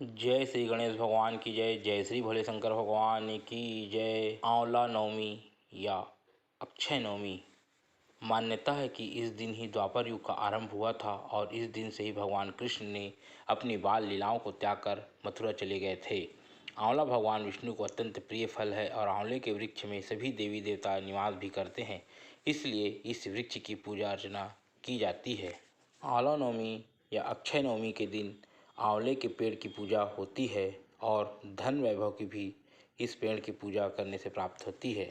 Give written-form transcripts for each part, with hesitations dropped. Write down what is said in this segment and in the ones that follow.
जय श्री गणेश भगवान की जय। जय श्री भोले शंकर भगवान की जय। आंवला नवमी या अक्षय नवमी। मान्यता है कि इस दिन ही द्वापर युग का आरंभ हुआ था और इस दिन से ही भगवान कृष्ण ने अपनी बाल लीलाओं को त्याग कर मथुरा चले गए थे। आंवला भगवान विष्णु को अत्यंत प्रिय फल है और आंवले के वृक्ष में सभी देवी देवता निवास भी करते हैं, इसलिए इस वृक्ष की पूजा अर्चना की जाती है। आंवला नवमी या अक्षय नवमी के दिन आंवले के पेड़ की पूजा होती है और धन वैभव की भी इस पेड़ की पूजा करने से प्राप्त होती है।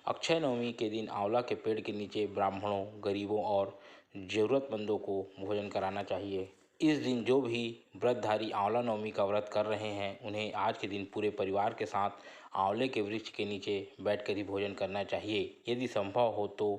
अक्षय नवमी के दिन आंवला के पेड़ के नीचे ब्राह्मणों, गरीबों और ज़रूरतमंदों को भोजन कराना चाहिए। इस दिन जो भी व्रतधारी आंवला नवमी का व्रत कर रहे हैं उन्हें आज के दिन पूरे परिवार के साथ आंवले के वृक्ष के नीचे बैठकर ही भोजन करना चाहिए। यदि संभव हो तो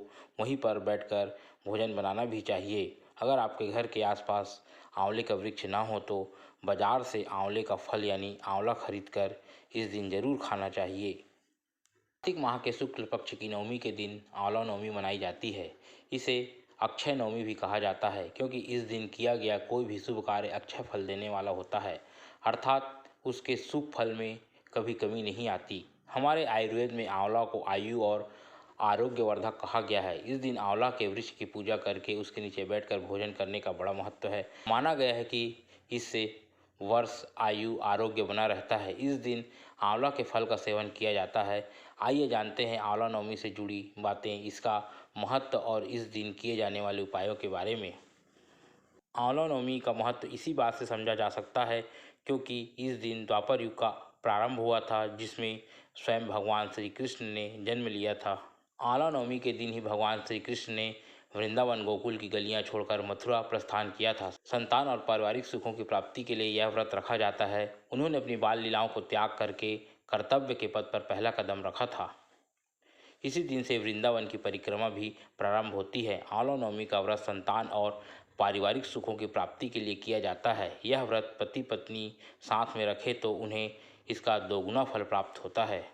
वहीं पर बैठकर भोजन बनाना भी चाहिए। अगर आपके घर के आसपास आंवले का वृक्ष ना हो तो बाजार से आंवले का फल यानी आंवला खरीद कर इस दिन जरूर खाना चाहिए। कार्तिक माह के शुक्ल पक्ष की नवमी के दिन आंवला नवमी मनाई जाती है। इसे अक्षय नवमी भी कहा जाता है क्योंकि इस दिन किया गया कोई भी शुभ कार्य अक्षय फल देने वाला होता है, अर्थात उसके शुभ फल में कभी कमी नहीं आती। हमारे आयुर्वेद में आंवला को आयु और आरोग्यवर्धक कहा गया है। इस दिन आंवला के वृक्ष की पूजा करके उसके नीचे बैठकर भोजन करने का बड़ा महत्व है। माना गया है कि इससे वर्ष आयु आरोग्य बना रहता है। इस दिन आंवला के फल का सेवन किया जाता है। आइए जानते हैं आंवला नवमी से जुड़ी बातें, इसका महत्व और इस दिन किए जाने वाले उपायों के बारे में। आंवला नवमी का महत्व इसी बात से समझा जा सकता है क्योंकि इस दिन द्वापर युग का प्रारंभ हुआ था जिसमें स्वयं भगवान श्री कृष्ण ने जन्म लिया था। आंवला नवमी के दिन ही भगवान श्री कृष्ण ने वृंदावन गोकुल की गलियां छोड़कर मथुरा प्रस्थान किया था। संतान और पारिवारिक सुखों की प्राप्ति के लिए यह व्रत रखा जाता है। उन्होंने अपनी बाल लीलाओं को त्याग करके कर्तव्य के पथ पर पहला कदम रखा था। इसी दिन से वृंदावन की परिक्रमा भी प्रारंभ होती है। आंवला नवमी का व्रत संतान और पारिवारिक सुखों की प्राप्ति के लिए किया जाता है। यह व्रत पति पत्नी साथ में रखे तो उन्हें इसका दोगुना फल प्राप्त होता है।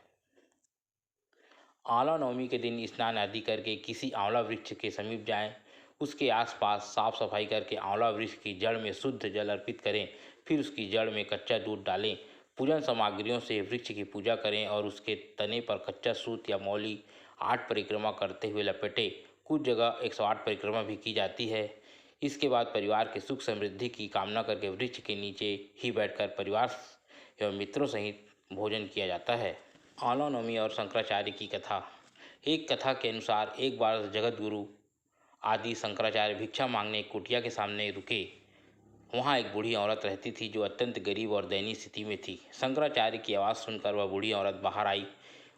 आंवला नवमी के दिन स्नान आदि करके किसी आंवला वृक्ष के समीप जाएं, उसके आसपास साफ सफाई करके आंवला वृक्ष की जड़ में शुद्ध जल अर्पित करें, फिर उसकी जड़ में कच्चा दूध डालें। पूजन सामग्रियों से वृक्ष की पूजा करें और उसके तने पर कच्चा सूत या मौली 8 परिक्रमा करते हुए लपेटें। कुछ जगह 108 परिक्रमा भी की जाती है। इसके बाद परिवार के सुख समृद्धि की कामना करके वृक्ष के नीचे ही बैठकर परिवार एवं मित्रों सहित भोजन किया जाता है। आंवला नवमी और शंकराचार्य की कथा। एक कथा के अनुसार एक बार जगत गुरु आदि शंकराचार्य भिक्षा मांगने एक कुटिया के सामने रुके। वहाँ एक बूढ़ी औरत रहती थी जो अत्यंत गरीब और दयनीय स्थिति में थी। शंकराचार्य की आवाज़ सुनकर वह बूढ़ी औरत बाहर आई।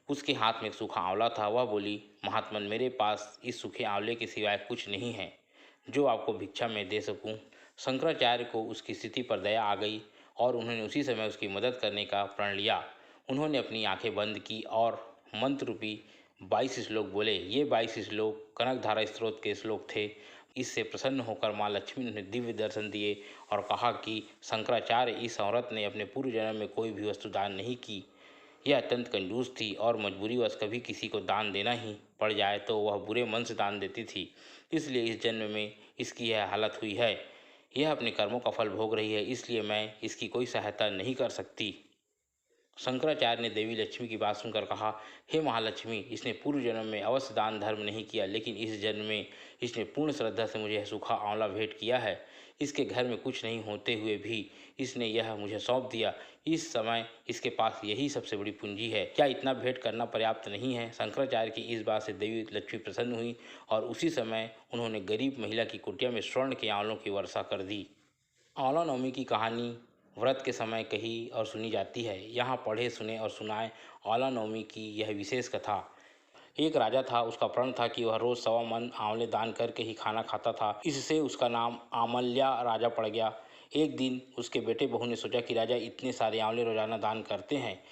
उसके हाथ में एक सूखा आंवला था। वह बोली, महात्मन, मेरे पास इस सूखे आंवले के सिवाय कुछ नहीं है जो आपको भिक्षा में दे सकूं। शंकराचार्य को उसकी स्थिति पर दया आ गई और उन्होंने उसी समय उसकी मदद करने का प्रण लिया। उन्होंने अपनी आंखें बंद की और मंत्र रूपी 22 श्लोक बोले। ये 22 श्लोक कनकधारा स्त्रोत के श्लोक थे। इससे प्रसन्न होकर माँ लक्ष्मी ने दिव्य दर्शन दिए और कहा कि शंकराचार्य, इस औरत ने अपने पूर्व जन्म में कोई भी वस्तु दान नहीं की। यह अत्यंत कंजूस थी और मजबूरीवश कभी किसी को दान देना ही पड़ जाए तो वह बुरे मन से दान देती थी, इसलिए इस जन्म में इसकी यह हालत हुई है। यह अपने कर्मों का फल भोग रही है, इसलिए मैं इसकी कोई सहायता नहीं कर सकती। शंकराचार्य ने देवी लक्ष्मी की बात सुनकर कहा, हे महालक्ष्मी, इसने पूर्व जन्म में अवश्य दान धर्म नहीं किया, लेकिन इस जन्म में इसने पूर्ण श्रद्धा से मुझे यह सूखा आंवला भेंट किया है। इसके घर में कुछ नहीं होते हुए भी इसने यह मुझे सौंप दिया। इस समय इसके पास यही सबसे बड़ी पूंजी है। क्या इतना भेंट करना पर्याप्त नहीं है? शंकराचार्य की इस बात से देवी लक्ष्मी प्रसन्न हुई और उसी समय उन्होंने गरीब महिला की कुटिया में स्वर्ण के आंवलों की वर्षा कर दी। आंवला नवमी की कहानी व्रत के समय कही और सुनी जाती है। यहाँ पढ़े, सुने और सुनाए आंवला नवमी की यह विशेष कथा। एक राजा था। उसका प्रण था कि वह रोज 1.25 मन आंवले दान करके ही खाना खाता था। इससे उसका नाम आमल्या राजा पड़ गया। एक दिन उसके बेटे बहू ने सोचा कि राजा इतने सारे आंवले रोजाना दान करते हैं,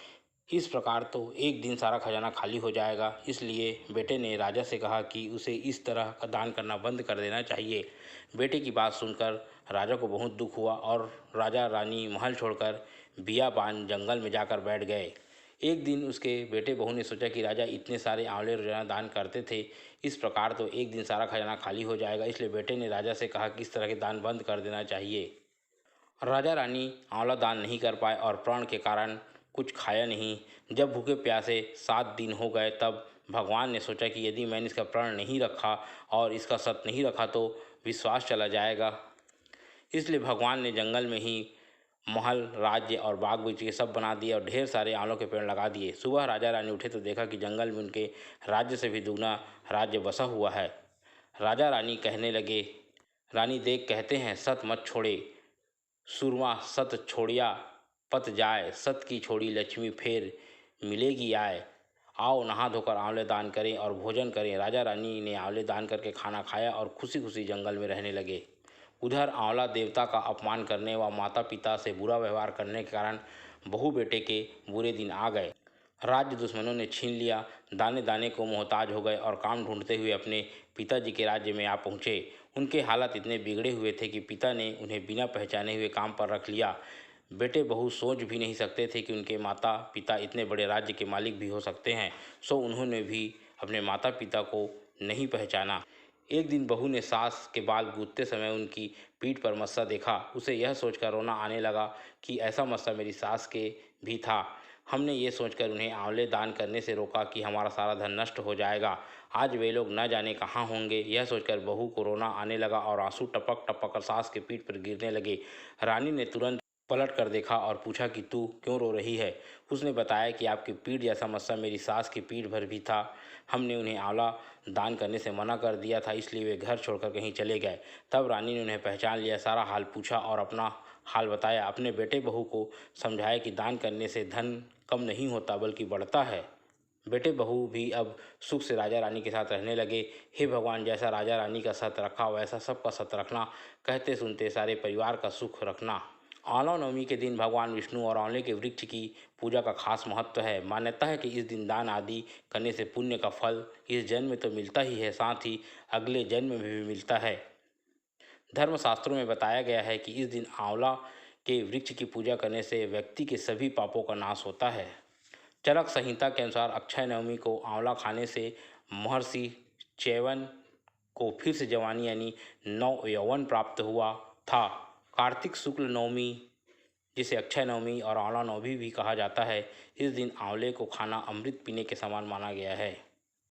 इस प्रकार तो एक दिन सारा खजाना खाली हो जाएगा। इसलिए बेटे ने राजा से कहा कि उसे इस तरह का दान करना बंद कर देना चाहिए। बेटे की बात सुनकर राजा को बहुत दुख हुआ और राजा रानी महल छोड़कर बियाबान जंगल में जाकर बैठ गए। एक दिन उसके बेटे बहू ने सोचा कि राजा इतने सारे आंवले रोजाना दान करते थे, इस प्रकार तो एक दिन सारा खजाना खाली हो जाएगा। इसलिए बेटे ने राजा से कहा कि इस तरह के दान बंद कर देना चाहिए। राजा रानी आंवला दान नहीं कर पाए और प्रण के कारण कुछ खाया नहीं। जब भूखे प्यासे 7 दिन हो गए तब भगवान ने सोचा कि यदि मैंने इसका प्रण नहीं रखा और इसका सत नहीं रखा तो विश्वास चला जाएगा। इसलिए भगवान ने जंगल में ही महल, राज्य और बाग बगीचे सब बना दिए और ढेर सारे आंवलों के पेड़ लगा दिए। सुबह राजा रानी उठे तो देखा कि जंगल में उनके राज्य से भी दुगना राज्य बसा हुआ है। राजा रानी कहने लगे, रानी देख कहते हैं सत मत छोड़े, सुरमा सत छोड़िया पत जाए, सत की छोड़ी लक्ष्मी फेर मिलेगी आए। आओ नहा धोकर आंवले दान करें और भोजन करें। राजा रानी ने आंवले दान करके खाना खाया और खुशी खुशी जंगल में रहने लगे। उधर आंवला देवता का अपमान करने व माता पिता से बुरा व्यवहार करने के कारण बहू बेटे के बुरे दिन आ गए। राज्य दुश्मनों ने छीन लिया। दाने दाने को मोहताज हो गए और काम ढूंढते हुए अपने पिताजी के राज्य में आ पहुँचे। उनके हालत इतने बिगड़े हुए थे कि पिता ने उन्हें बिना पहचाने हुए काम पर रख लिया। बेटे बहू सोच भी नहीं सकते थे कि उनके माता पिता इतने बड़े राज्य के मालिक भी हो सकते हैं, सो उन्होंने भी अपने माता पिता को नहीं पहचाना। एक दिन बहू ने सास के बाल गूंथते समय उनकी पीठ पर मस्सा देखा। उसे यह सोचकर रोना आने लगा कि ऐसा मस्सा मेरी सास के भी था। हमने ये सोचकर उन्हें आंवले दान करने से रोका कि हमारा सारा धन नष्ट हो जाएगा। आज वे लोग न जाने कहाँ होंगे। यह सोचकर बहू को रोना आने लगा और आंसू टपक टपक कर सास के पीठ पर गिरने लगे। रानी ने तुरंत पलट कर देखा और पूछा कि तू क्यों रो रही है। उसने बताया कि आपकी पीठ जैसा मस्सा मेरी सास की पीठ भर भी था। हमने उन्हें आंवला दान करने से मना कर दिया था, इसलिए वे घर छोड़कर कहीं चले गए। तब रानी ने उन्हें पहचान लिया, सारा हाल पूछा और अपना हाल बताया। अपने बेटे बहू को समझाया कि दान करने से धन कम नहीं होता बल्कि बढ़ता है। बेटे बहू भी अब सुख से राजा रानी के साथ रहने लगे। हे भगवान, जैसा राजा रानी का सत रखा वैसा सबका सत रखना, कहते सुनते सारे परिवार का सुख रखना। आंवला नवमी के दिन भगवान विष्णु और आंवले के वृक्ष की पूजा का खास महत्व है। मान्यता है कि इस दिन दान आदि करने से पुण्य का फल इस जन्म में तो मिलता ही है, साथ ही अगले जन्म में भी मिलता है। धर्मशास्त्रों में बताया गया है कि इस दिन आंवला के वृक्ष की पूजा करने से व्यक्ति के सभी पापों का नाश होता है। चरक संहिता के अनुसार अक्षय नवमी को आंवला खाने से महर्षि च्यवन को फिर से जवानी यानी नव यौवन प्राप्त हुआ था। कार्तिक शुक्ल नवमी, जिसे अक्षय नवमी और आंवला नवमी भी कहा जाता है, इस दिन आंवले को खाना अमृत पीने के समान माना गया है।